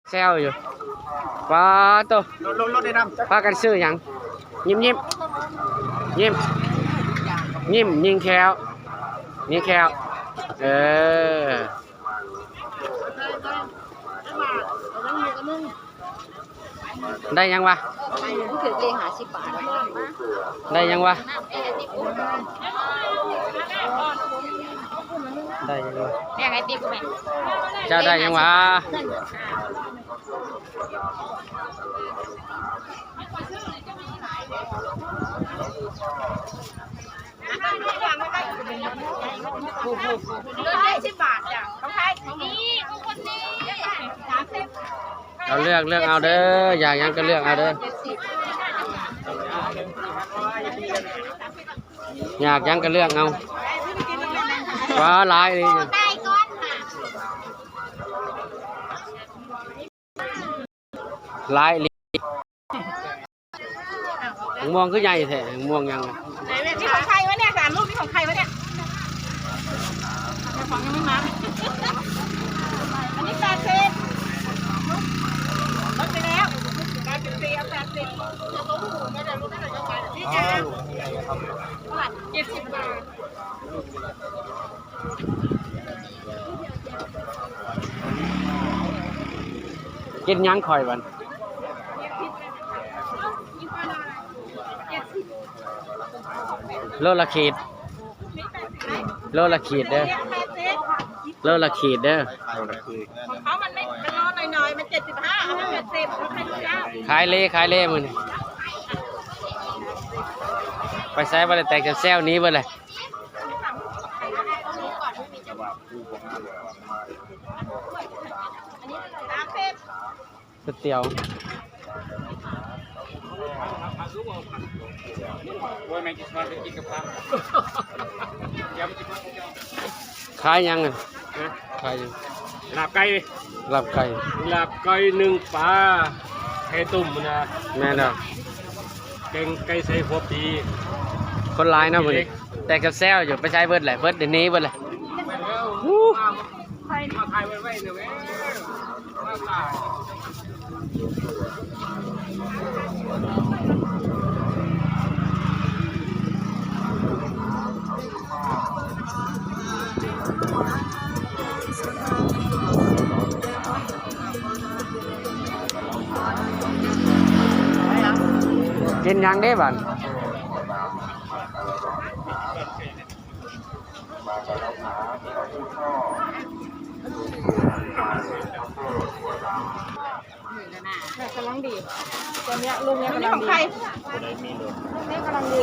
แซวอยู่ว้าตัวรถได้นำพากันซื้อหยังยิ้มยิ้มยิ้มยิ้มยิงแควยิงแควเออได้ยังวะผู้ถือเลงหา10 บาทได้ยังวะได้ยังวะ แม่ไงตีกูแม่ เจ้าได้ยังวะได้10 บาทจ้ะของใครของนี่ของคนนี้30เอาเลือกเอาเด้ออยากยังก็เลือกเอาเด้ออยากยังก็เลือกเอาว้าหลายเลยหลายลิม่วงคือใหญ่แท้ม่วงยังไหนแม่ที่ของใครวะเนี่ย3 ลูกที่ของใครวะเนี่ยของยังไม่มาอันนี้80ลดไปแล้ว84เอา80นี่จ้ะ70 บาทกินยังคอยวันโลละขีดโลละขีดเด้อโลละขีดเด้อของเขามันรอหน่อยๆมัน75เอาให้80เขาให้ลูกจ้าขายเล่มึงไปใช้บริแต่งแซวนี้บ่เลยก๋วยเตี๋ยวขายยังไงขายยังลาบไก่ลาบไก่1ปลาไข่ตุ่มนะแม่นแล้วแกงไก่ใส่หัวปีคนร้ายนะมึงแต่กับแซวอยู่ไปใช้เบิร์ดแหละเบิร์ดเดี๋ยวนี้เบิร์ดเลยมาถ่ายไว้เนี่ยแม่กินยังได้บ้านกำลังดีตัวเนี้ยลุงเนี้ยกำลังดีนี่กำลังดี